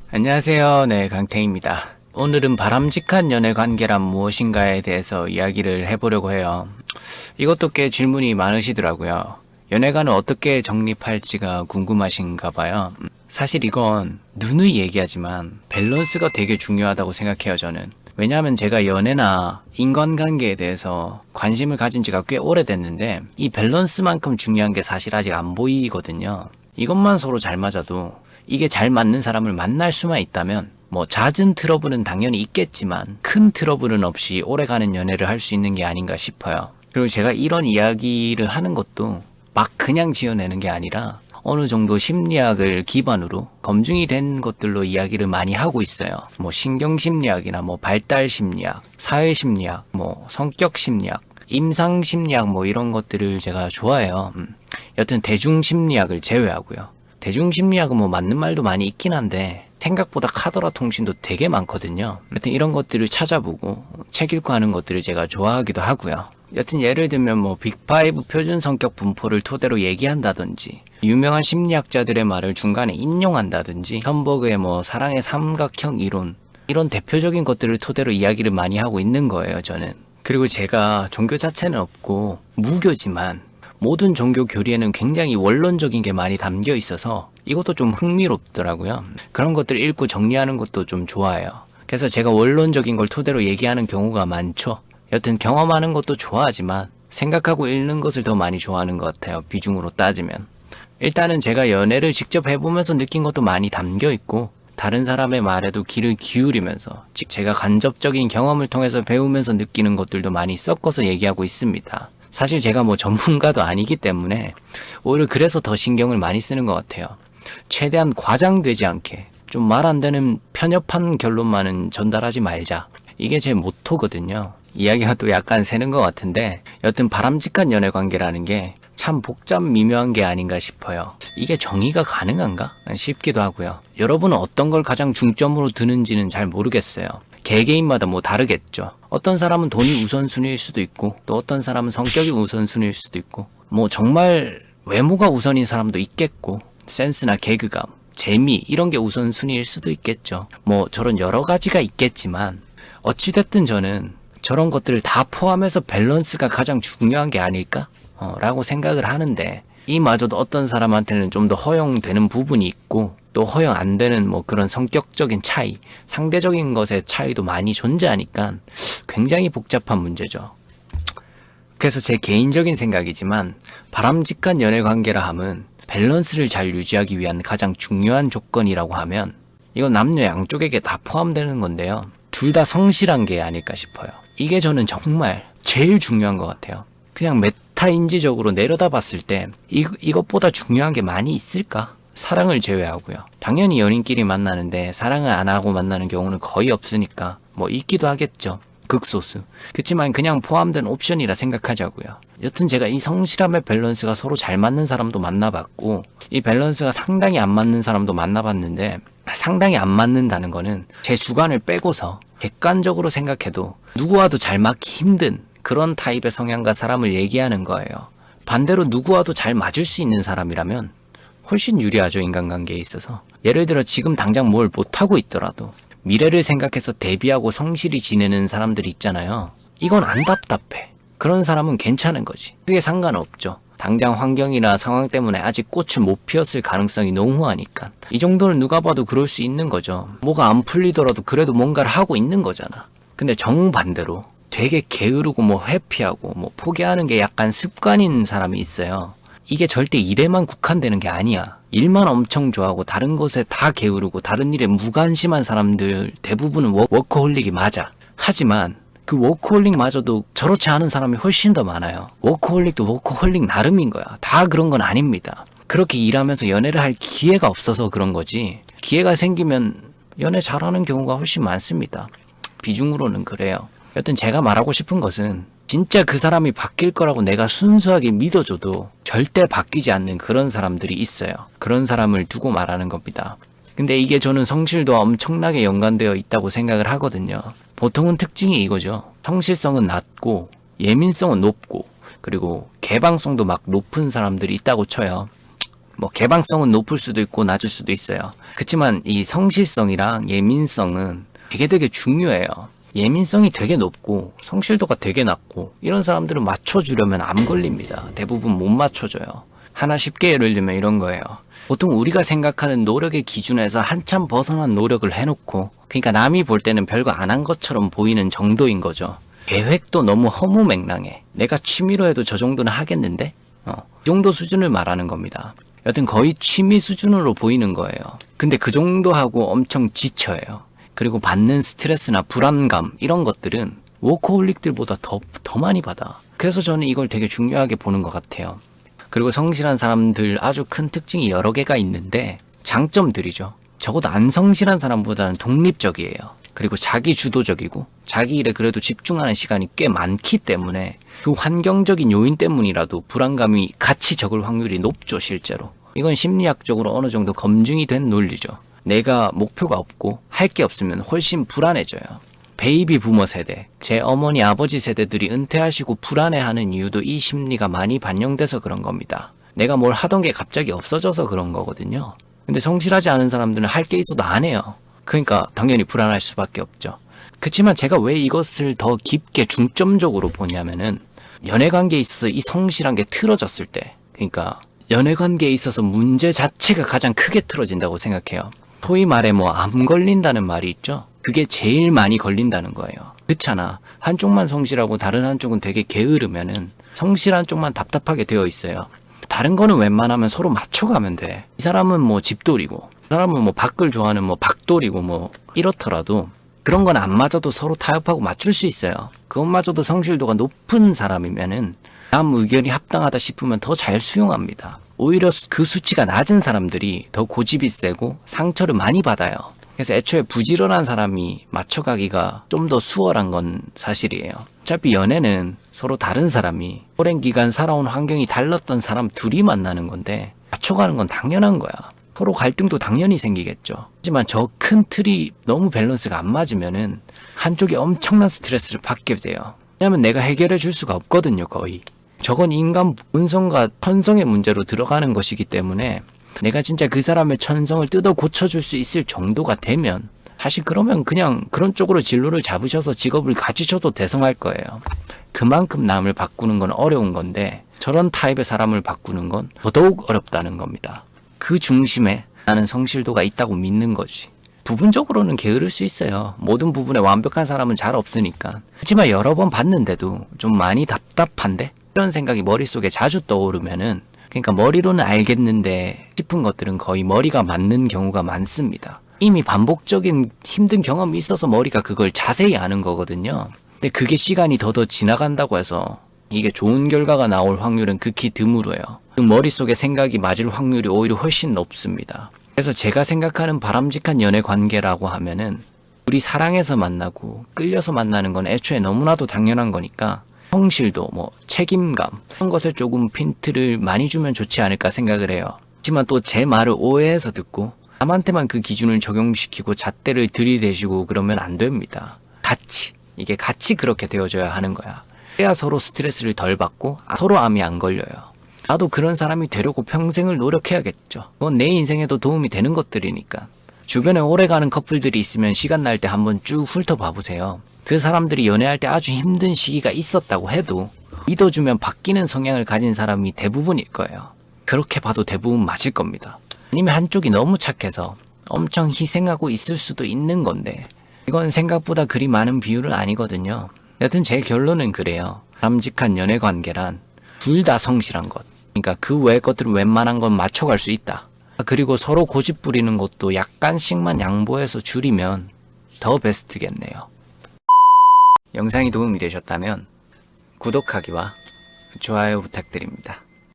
안녕하세요. 네, 강태입니다. 오늘은 바람직한 연애 관계란 무엇인가에 대해서 이야기를 해보려고 해요. 이것도 꽤 질문이 많으시더라고요. 연애관을 어떻게 정립할지가 궁금하신가 봐요. 사실 이건 누누이 얘기하지만 밸런스가 되게 중요하다고 생각해요, 저는. 왜냐하면 제가 연애나 인간관계에 대해서 관심을 가진 지가 꽤 오래됐는데 이 밸런스만큼 중요한 게 사실 아직 안 보이거든요. 이것만 서로 잘 맞아도 이게 잘 맞는 사람을 만날 수만 있다면 뭐 잦은 트러블은 당연히 있겠지만 큰 트러블은 없이 오래가는 연애를 할 수 있는 게 아닌가 싶어요. 그리고 제가 이런 이야기를 하는 것도 막 그냥 지어내는 게 아니라 어느 정도 심리학을 기반으로 검증이 된 것들로 이야기를 많이 하고 있어요. 뭐 신경심리학이나 뭐 발달심리학, 사회심리학, 뭐 성격심리학, 임상심리학 뭐 이런 것들을 제가 좋아해요. 여튼 대중심리학을 제외하고요. 대중심리학은 뭐 맞는 말도 많이 있긴 한데 생각보다 카더라 통신도 되게 많거든요. 여튼 이런 것들을 찾아보고 책 읽고 하는 것들을 제가 좋아하기도 하고요. 여튼 예를 들면 뭐 빅5 표준 성격 분포를 토대로 얘기한다든지 유명한 심리학자들의 말을 중간에 인용한다든지 험버그의 뭐 사랑의 삼각형 이론 이런 대표적인 것들을 토대로 이야기를 많이 하고 있는 거예요, 저는. 그리고 제가 종교 자체는 없고 무교지만 모든 종교 교리에는 굉장히 원론적인 게 많이 담겨 있어서 이것도 좀 흥미롭더라고요. 그런 것들 읽고 정리하는 것도 좀 좋아해요. 그래서 제가 원론적인 걸 토대로 얘기하는 경우가 많죠. 여튼 경험하는 것도 좋아하지만 생각하고 읽는 것을 더 많이 좋아하는 것 같아요. 비중으로 따지면. 일단은 제가 연애를 직접 해보면서 느낀 것도 많이 담겨 있고 다른 사람의 말에도 귀를 기울이면서 제가 간접적인 경험을 통해서 배우면서 느끼는 것들도 많이 섞어서 얘기하고 있습니다. 사실 제가 뭐 전문가도 아니기 때문에 오히려 그래서 더 신경을 많이 쓰는 것 같아요. 최대한 과장되지 않게 좀 말 안 되는 편협한 결론만은 전달하지 말자. 이게 제 모토거든요. 이야기가 또 약간 새는 것 같은데 여튼 바람직한 연애 관계라는 게 참 복잡 미묘한 게 아닌가 싶어요. 이게 정의가 가능한가 싶기도 하고요. 여러분은 어떤 걸 가장 중점으로 두는지는 잘 모르겠어요. 개개인마다 뭐 다르겠죠. 어떤 사람은 돈이 우선순위일 수도 있고 또 어떤 사람은 성격이 우선순위일 수도 있고 뭐 정말 외모가 우선인 사람도 있겠고 센스나 개그감, 재미 이런 게 우선순위일 수도 있겠죠. 뭐 저런 여러 가지가 있겠지만 어찌됐든 저는 저런 것들을 다 포함해서 밸런스가 가장 중요한 게 아닐까? 라고 생각을 하는데 이마저도 어떤 사람한테는 좀 더 허용되는 부분이 있고 또 허용 안 되는 뭐 그런 성격적인 차이, 상대적인 것의 차이도 많이 존재하니까 굉장히 복잡한 문제죠. 그래서 제 개인적인 생각이지만 바람직한 연애 관계라 함은 밸런스를 잘 유지하기 위한 가장 중요한 조건이라고 하면 이건 남녀 양쪽에게 다 포함되는 건데요. 둘 다 성실한 게 아닐까 싶어요. 이게 저는 정말 제일 중요한 것 같아요. 그냥 메타인지적으로 내려다봤을 때 이것보다 중요한 게 많이 있을까? 사랑을 제외하고요. 당연히 연인끼리 만나는데 사랑을 안 하고 만나는 경우는 거의 없으니까 뭐 있기도 하겠죠. 극소수. 그렇지만 그냥 포함된 옵션이라 생각하자고요. 여튼 제가 이 성실함의 밸런스가 서로 잘 맞는 사람도 만나봤고 이 밸런스가 상당히 안 맞는 사람도 만나봤는데 상당히 안 맞는다는 거는 제 주관을 빼고서 객관적으로 생각해도 누구와도 잘 맞기 힘든 그런 타입의 성향과 사람을 얘기하는 거예요. 반대로 누구와도 잘 맞을 수 있는 사람이라면 훨씬 유리하죠, 인간관계에 있어서. 예를 들어 지금 당장 뭘 못하고 있더라도 미래를 생각해서 대비하고 성실히 지내는 사람들이 있잖아요. 이건 안 답답해. 그런 사람은 괜찮은 거지. 그게 상관없죠. 당장 환경이나 상황 때문에 아직 꽃을 못 피웠을 가능성이 농후하니까. 이 정도는 누가 봐도 그럴 수 있는 거죠. 뭐가 안 풀리더라도 그래도 뭔가를 하고 있는 거잖아. 근데 정반대로 되게 게으르고 뭐 회피하고 뭐 포기하는 게 약간 습관인 사람이 있어요. 이게 절대 일에만 국한되는 게 아니야. 일만 엄청 좋아하고 다른 것에 다 게으르고 다른 일에 무관심한 사람들 대부분은 워커홀릭이 맞아. 하지만 그 워커홀릭마저도 저렇지 않은 사람이 훨씬 더 많아요. 워커홀릭도 워커홀릭 나름인 거야. 다 그런 건 아닙니다. 그렇게 일하면서 연애를 할 기회가 없어서 그런 거지. 기회가 생기면 연애 잘하는 경우가 훨씬 많습니다. 비중으로는 그래요. 여튼 제가 말하고 싶은 것은 진짜 그 사람이 바뀔 거라고 내가 순수하게 믿어줘도 절대 바뀌지 않는 그런 사람들이 있어요. 그런 사람을 두고 말하는 겁니다. 근데 이게 저는 성실도와 엄청나게 연관되어 있다고 생각을 하거든요. 보통은 특징이 이거죠. 성실성은 낮고 예민성은 높고 그리고 개방성도 막 높은 사람들이 있다고 쳐요. 뭐 개방성은 높을 수도 있고 낮을 수도 있어요. 그렇지만 이 성실성이랑 예민성은 되게 중요해요. 예민성이 되게 높고 성실도가 되게 낮고 이런 사람들은 맞춰주려면 암 걸립니다. 대부분 못 맞춰줘요. 하나 쉽게 예를 들면 이런 거예요. 보통 우리가 생각하는 노력의 기준에서 한참 벗어난 노력을 해놓고, 그러니까 남이 볼 때는 별거 안 한 것처럼 보이는 정도인 거죠. 계획도 너무 허무맹랑해. 내가 취미로 해도 저 정도는 하겠는데? 이 정도 수준을 말하는 겁니다. 여튼 거의 취미 수준으로 보이는 거예요. 근데 그 정도 하고 엄청 지쳐요. 그리고 받는 스트레스나 불안감 이런 것들은 워커홀릭들보다 더 많이 받아. 그래서 저는 이걸 되게 중요하게 보는 것 같아요. 그리고 성실한 사람들 아주 큰 특징이 여러 개가 있는데 장점들이죠. 적어도 안 성실한 사람보다는 독립적이에요. 그리고 자기 주도적이고 자기 일에 그래도 집중하는 시간이 꽤 많기 때문에 그 환경적인 요인 때문이라도 불안감이 같이 적을 확률이 높죠, 실제로. 이건 심리학적으로 어느 정도 검증이 된 논리죠. 내가 목표가 없고 할 게 없으면 훨씬 불안해져요. 베이비 부머 세대, 제 어머니 아버지 세대들이 은퇴하시고 불안해하는 이유도 이 심리가 많이 반영돼서 그런 겁니다. 내가 뭘 하던 게 갑자기 없어져서 그런 거거든요. 근데 성실하지 않은 사람들은 할 게 있어도 안 해요. 그러니까 당연히 불안할 수밖에 없죠. 그렇지만 제가 왜 이것을 더 깊게 중점적으로 보냐면은 연애관계에 있어서 이 성실한 게 틀어졌을 때, 그러니까 연애관계에 있어서 문제 자체가 가장 크게 틀어진다고 생각해요. 소위 말해 암 걸린다는 말이 있죠. 그게 제일 많이 걸린다는 거예요. 그렇잖아. 한쪽만 성실하고 다른 한쪽은 되게 게으르면은 성실한 쪽만 답답하게 되어 있어요. 다른 거는 웬만하면 서로 맞춰가면 돼. 이 사람은 집돌이고, 이 사람은 밖을 좋아하는 박돌이고 이렇더라도 그런 건 안 맞아도 서로 타협하고 맞출 수 있어요. 그것마저도 성실도가 높은 사람이면은 남 의견이 합당하다 싶으면 더 잘 수용합니다. 오히려 그 수치가 낮은 사람들이 더 고집이 세고 상처를 많이 받아요. 그래서 애초에 부지런한 사람이 맞춰가기가 좀 더 수월한 건 사실이에요. 어차피 연애는 서로 다른 사람이 오랜 기간 살아온 환경이 달랐던 사람 둘이 만나는 건데 맞춰가는 건 당연한 거야. 서로 갈등도 당연히 생기겠죠. 하지만 저 큰 틀이 너무 밸런스가 안 맞으면은 한쪽이 엄청난 스트레스를 받게 돼요. 왜냐면 내가 해결해 줄 수가 없거든요, 거의. 저건 인간 본성과 천성의 문제로 들어가는 것이기 때문에 내가 진짜 그 사람의 천성을 뜯어 고쳐줄 수 있을 정도가 되면 사실 그러면 그냥 그런 쪽으로 진로를 잡으셔서 직업을 가지셔도 대성할 거예요. 그만큼 남을 바꾸는 건 어려운 건데 저런 타입의 사람을 바꾸는 건 더더욱 어렵다는 겁니다. 그 중심에 나는 성실도가 있다고 믿는 거지. 부분적으로는 게으를 수 있어요. 모든 부분에 완벽한 사람은 잘 없으니까. 하지만 여러 번 봤는데도 좀 많이 답답한데? 이런 생각이 머릿속에 자주 떠오르면은, 그러니까 머리로는 알겠는데 싶은 것들은 거의 머리가 맞는 경우가 많습니다. 이미 반복적인 힘든 경험이 있어서 머리가 그걸 자세히 아는 거거든요. 근데 그게 시간이 더 지나간다고 해서 이게 좋은 결과가 나올 확률은 극히 드물어요. 그 머릿속에 생각이 맞을 확률이 오히려 훨씬 높습니다. 그래서 제가 생각하는 바람직한 연애 관계라고 하면은 우리 사랑해서 만나고 끌려서 만나는 건 애초에 너무나도 당연한 거니까 성실도 책임감 이런 것에 조금 핀트를 많이 주면 좋지 않을까 생각을 해요. 하지만 또 제 말을 오해해서 듣고 남한테만 그 기준을 적용시키고 잣대를 들이대시고 그러면 안 됩니다. 이게 같이 그렇게 되어줘야 하는 거야. 그래야 서로 스트레스를 덜 받고 서로 암이 안 걸려요. 나도 그런 사람이 되려고 평생을 노력해야겠죠. 그건 내 인생에도 도움이 되는 것들이니까. 주변에 오래가는 커플들이 있으면 시간 날 때 한번 쭉 훑어봐 보세요. 그 사람들이 연애할 때 아주 힘든 시기가 있었다고 해도 믿어주면 바뀌는 성향을 가진 사람이 대부분일 거예요. 그렇게 봐도 대부분 맞을 겁니다. 아니면 한쪽이 너무 착해서 엄청 희생하고 있을 수도 있는 건데 이건 생각보다 그리 많은 비율은 아니거든요. 여튼 제 결론은 그래요. 바람직한 연애 관계란 둘 다 성실한 것. 그러니까 그 외의 것들은 웬만한 건 맞춰갈 수 있다. 그리고 서로 고집 부리는 것도 약간씩만 양보해서 줄이면 더 베스트겠네요. 영상이 도움이 되셨다면 구독하기와 좋아요 부탁드립니다.